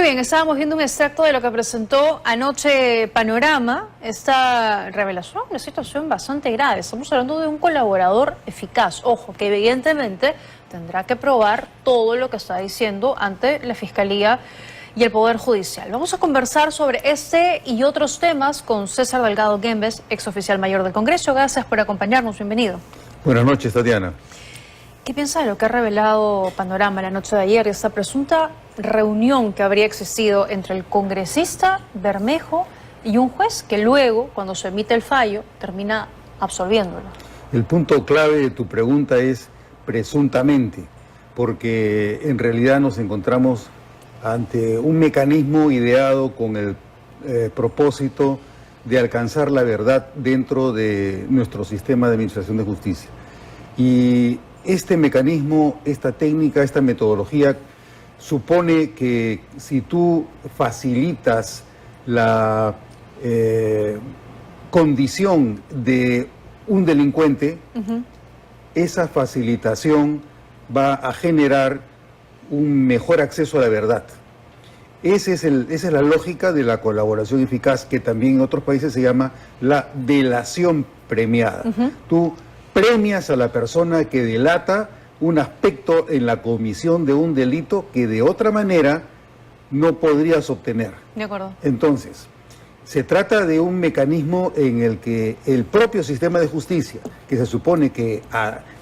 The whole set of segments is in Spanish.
Muy bien, estábamos viendo un extracto de lo que presentó anoche Panorama, esta revelación, una situación bastante grave. Estamos hablando de un colaborador eficaz, ojo, que evidentemente tendrá que probar todo lo que está diciendo ante la Fiscalía y el Poder Judicial. Vamos a conversar sobre este y otros temas con César Delgado Guembes, exoficial mayor del Congreso. Gracias por acompañarnos, bienvenido. Buenas noches, Tatiana. ¿Qué piensa de lo que ha revelado Panorama la noche de ayer, esta presunta reunión que habría existido entre el congresista Bermejo y un juez que luego, cuando se emite el fallo, termina absolviéndolo? El punto clave de tu pregunta es presuntamente, porque en realidad nos encontramos ante un mecanismo ideado con el propósito de alcanzar la verdad dentro de nuestro sistema de administración de justicia. Y este mecanismo, esta técnica, esta metodología supone que si tú facilitas la condición de un delincuente, esa facilitación va a generar un mejor acceso a la verdad. Esa es la lógica de la colaboración eficaz, que también en otros países se llama la delación premiada. Tú premias a la persona que delata un aspecto en la comisión de un delito que de otra manera no podrías obtener. De acuerdo. Entonces, se trata de un mecanismo en el que el propio sistema de justicia, que se supone que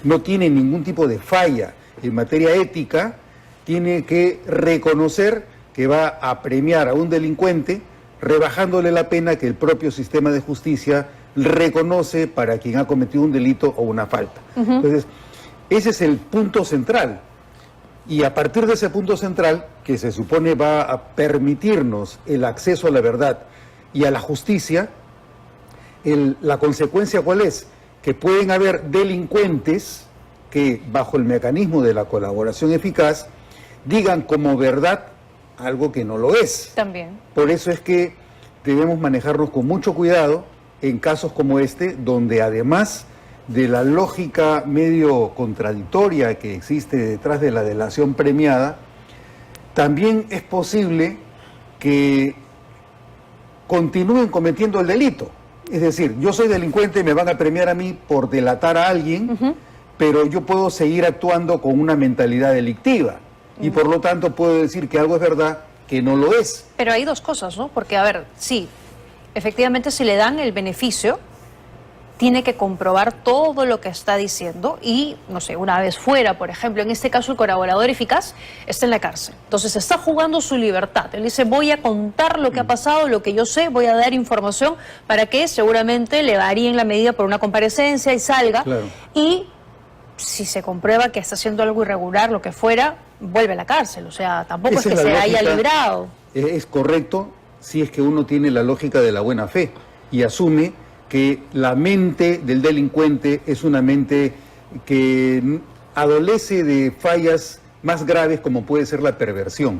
no tiene ningún tipo de falla en materia ética, tiene que reconocer que va a premiar a un delincuente rebajándole la pena que el propio sistema de justicia reconoce para quien ha cometido un delito o una falta. Entonces, ese es el punto central. Y a partir de ese punto central, que se supone va a permitirnos el acceso a la verdad y a la justicia, la consecuencia ¿cuál es? Que pueden haber delincuentes que, bajo el mecanismo de la colaboración eficaz, digan como verdad algo que no lo es. También. Por eso es que debemos manejarnos con mucho cuidado en casos como este, donde además de la lógica medio contradictoria que existe detrás de la delación premiada, también es posible que continúen cometiendo el delito. Es decir, yo soy delincuente y me van a premiar a mí por delatar a alguien, pero yo puedo seguir actuando con una mentalidad delictiva. Y por lo tanto puedo decir que algo es verdad que no lo es. Pero hay dos cosas, ¿no? Porque, a ver, sí, efectivamente si le dan el beneficio, tiene que comprobar todo lo que está diciendo y, no sé, una vez fuera, por ejemplo, en este caso el colaborador eficaz está en la cárcel. Entonces está jugando su libertad. Él dice, voy a contar lo que ha pasado, lo que yo sé, voy a dar información para que seguramente le varíen la medida por una comparecencia y salga. Claro. Y si se comprueba que está haciendo algo irregular, lo que fuera, vuelve a la cárcel. O sea, tampoco es que se haya librado. Es correcto si es que uno tiene la lógica de la buena fe y asume que la mente del delincuente es una mente que adolece de fallas más graves como puede ser la perversión.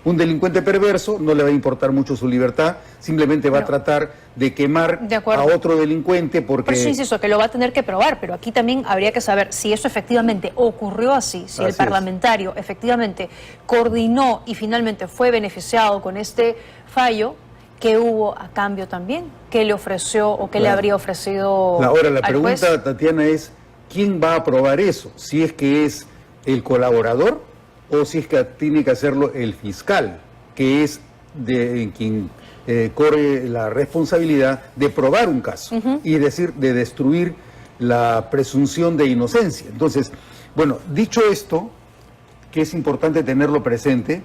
Un delincuente perverso no le va a importar mucho su libertad, simplemente va a tratar de quemar a otro delincuente porque... Por eso insisto, que lo va a tener que probar, pero aquí también habría que saber si eso efectivamente ocurrió así, si el parlamentario efectivamente coordinó y finalmente fue beneficiado con este fallo. ¿Qué hubo a cambio también? ¿Qué le ofreció o qué le habría ofrecido Ahora, la al pregunta, juez? Tatiana, es ¿quién va a aprobar eso? Si es que es el colaborador o si es que tiene que hacerlo el fiscal, que es en quien corre la responsabilidad de probar un caso y es decir, de destruir la presunción de inocencia. Entonces, bueno, dicho esto, que es importante tenerlo presente,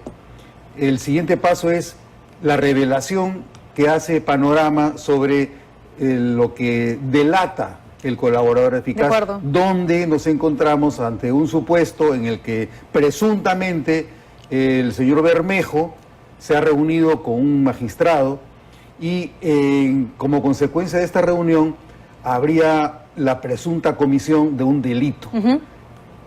el siguiente paso es la revelación que hace Panorama sobre lo que delata el colaborador eficaz, donde nos encontramos ante un supuesto en el que presuntamente el señor Bermejo se ha reunido con un magistrado y como consecuencia de esta reunión habría la presunta comisión de un delito,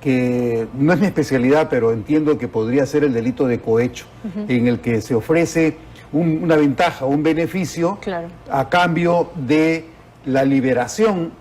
que no es mi especialidad, pero entiendo que podría ser el delito de cohecho, en el que se ofrece una ventaja, un beneficio a cambio de la liberación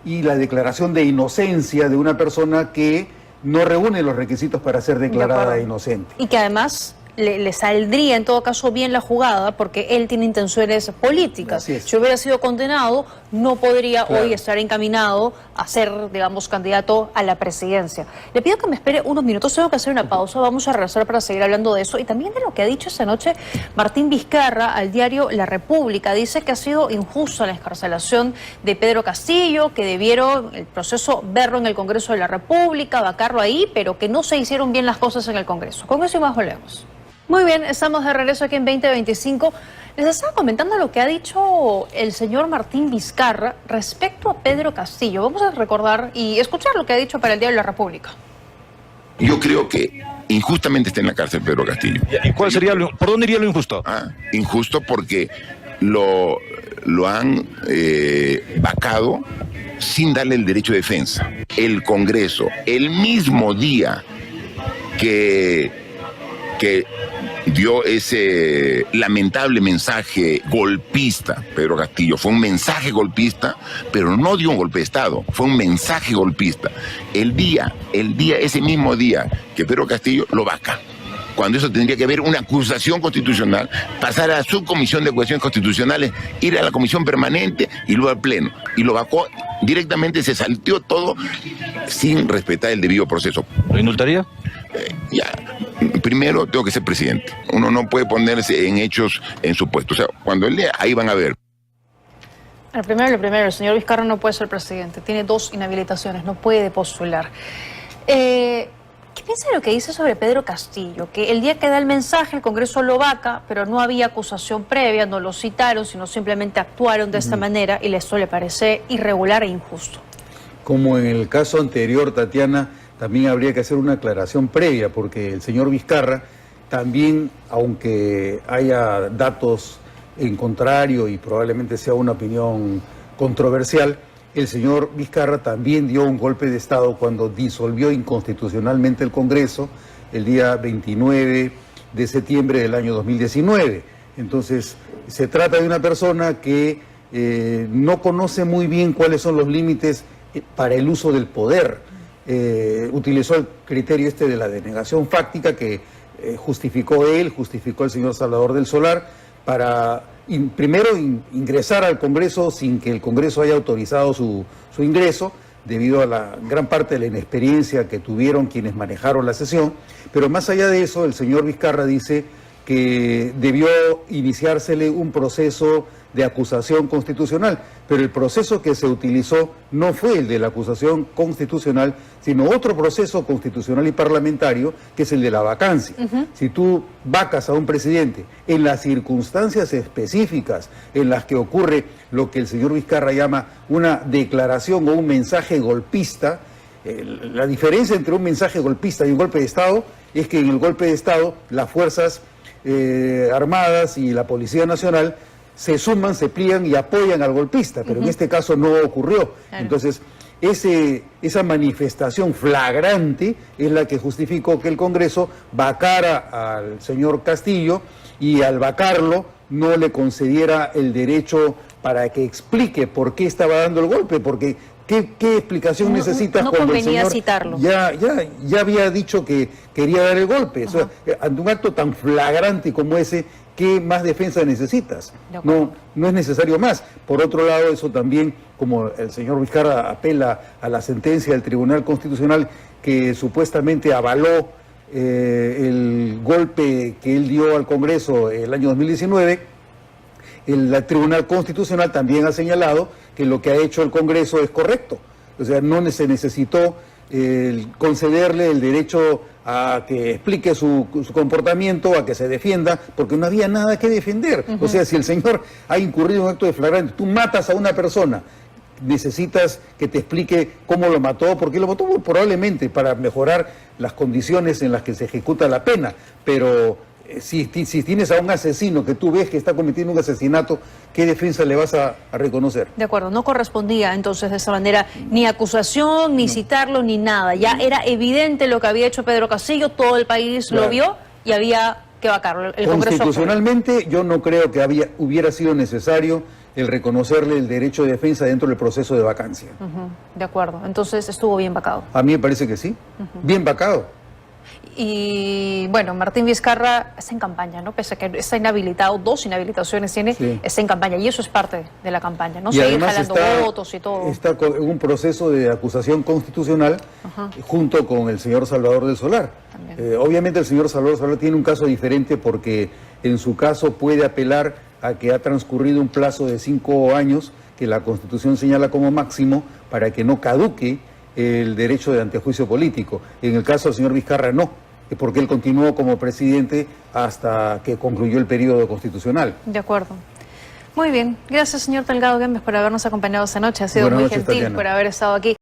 y la declaración de inocencia de una persona que no reúne los requisitos para ser declarada inocente. Y que además le saldría en todo caso bien la jugada porque él tiene intenciones políticas. Si hubiera sido condenado, no podría hoy estar encaminado a ser, digamos, candidato a la presidencia. Le pido que me espere unos minutos, tengo que hacer una pausa, vamos a regresar para seguir hablando de eso y también de lo que ha dicho esta noche Martín Vizcarra al diario La República. Dice que ha sido injusta la excarcelación de Pedro Castillo, que debieron el proceso verlo en el Congreso de la República, vacarlo ahí, pero que no se hicieron bien las cosas en el Congreso. Con eso y más volvemos. Muy bien, estamos de regreso aquí en 2025. Les estaba comentando lo que ha dicho el señor Martín Vizcarra respecto a Pedro Castillo. Vamos a recordar y escuchar lo que ha dicho para el diario La República. Yo creo que injustamente está en la cárcel Pedro Castillo. ¿Y cuál sería por dónde iría lo injusto? Injusto porque lo han vacado sin darle el derecho de defensa. El Congreso, el mismo día que dio ese lamentable mensaje golpista, Pedro Castillo, fue un mensaje golpista, pero no dio un golpe de Estado, fue un mensaje golpista. Ese mismo día que Pedro Castillo lo vaca. Cuando eso tendría que haber una acusación constitucional, pasar a la subcomisión de cuestiones constitucionales, ir a la comisión permanente y luego al pleno. Y lo vacó directamente, se salteó todo sin respetar el debido proceso. ¿Lo indultaría? Primero tengo que ser presidente. Uno no puede ponerse en hechos en supuestos. O sea, cuando él lea, ahí van a ver. Lo primero, el señor Vizcarra no puede ser presidente. Tiene 2 inhabilitaciones, no puede postular. ¿Qué piensa de lo que dice sobre Pedro Castillo? Que el día que da el mensaje, el Congreso lo vaca, pero no había acusación previa, no lo citaron, sino simplemente actuaron de esta manera y esto le parece irregular e injusto. Como en el caso anterior, Tatiana, también habría que hacer una aclaración previa, porque el señor Vizcarra también, aunque haya datos en contrario y probablemente sea una opinión controversial, el señor Vizcarra también dio un golpe de Estado cuando disolvió inconstitucionalmente el Congreso el día 29 de septiembre del año 2019. Entonces, se trata de una persona que no conoce muy bien cuáles son los límites para el uso del poder. Utilizó el criterio de la denegación fáctica que justificó el señor Salvador del Solar para primero ingresar al Congreso sin que el Congreso haya autorizado su ingreso, debido a la gran parte de la inexperiencia que tuvieron quienes manejaron la sesión. Pero más allá de eso, el señor Vizcarra dice que debió iniciársele un proceso de acusación constitucional, pero el proceso que se utilizó no fue el de la acusación constitucional, sino otro proceso constitucional y parlamentario, que es el de la vacancia. Si tú vacas a un presidente en las circunstancias específicas en las que ocurre lo que el señor Vizcarra llama una declaración o un mensaje golpista, la diferencia entre un mensaje golpista y un golpe de Estado es que en el golpe de Estado las fuerzas armadas y la Policía Nacional se suman, se pliegan y apoyan al golpista, pero en este caso no ocurrió. Claro. Entonces, esa manifestación flagrante es la que justificó que el Congreso vacara al señor Castillo y al vacarlo no le concediera el derecho para que explique por qué estaba dando el golpe, porque ¿qué explicación necesitas cuando el señor citarlo. Ya había dicho que quería dar el golpe? O sea, ante un acto tan flagrante como ese, ¿qué más defensa necesitas? No es necesario más. Por otro lado, eso también, como el señor Vizcarra apela a la sentencia del Tribunal Constitucional que supuestamente avaló el golpe que él dio al Congreso el año 2019, el Tribunal Constitucional también ha señalado que lo que ha hecho el Congreso es correcto. O sea, no se necesitó concederle el derecho a que explique su comportamiento, a que se defienda, porque no había nada que defender. O sea, si el señor ha incurrido en un acto de flagrante, tú matas a una persona, necesitas que te explique cómo lo mató, por qué lo mató, probablemente para mejorar las condiciones en las que se ejecuta la pena, pero si tienes a un asesino que tú ves que está cometiendo un asesinato, ¿qué defensa le vas a reconocer? De acuerdo, no correspondía entonces de esa manera ni acusación, ni citarlo, ni nada. Ya era evidente lo que había hecho Pedro Castillo, todo el país lo vio y había que vacarlo. Constitucionalmente yo no creo que hubiera sido necesario el reconocerle el derecho de defensa dentro del proceso de vacancia. De acuerdo, entonces estuvo bien vacado. A mí me parece que sí, bien vacado. Y bueno, Martín Vizcarra está en campaña, ¿no? Pese a que está inhabilitado, 2 inhabilitaciones tiene, Sí. está en campaña y eso es parte de la campaña, ¿no? Y Seguir además jalando votos y todo. está en un proceso de acusación constitucional junto con el señor Salvador del Solar. Obviamente el señor Salvador del Solar tiene un caso diferente porque en su caso puede apelar a que ha transcurrido un plazo de 5 años que la Constitución señala como máximo para que no caduque el derecho de antejuicio político. En el caso del señor Vizcarra no, porque él continuó como presidente hasta que concluyó el periodo constitucional. De acuerdo. Muy bien. Gracias, señor Delgado Guemes, por habernos acompañado esta noche. Ha sido Buenas muy noches, gentil Tatiana. por haber estado aquí.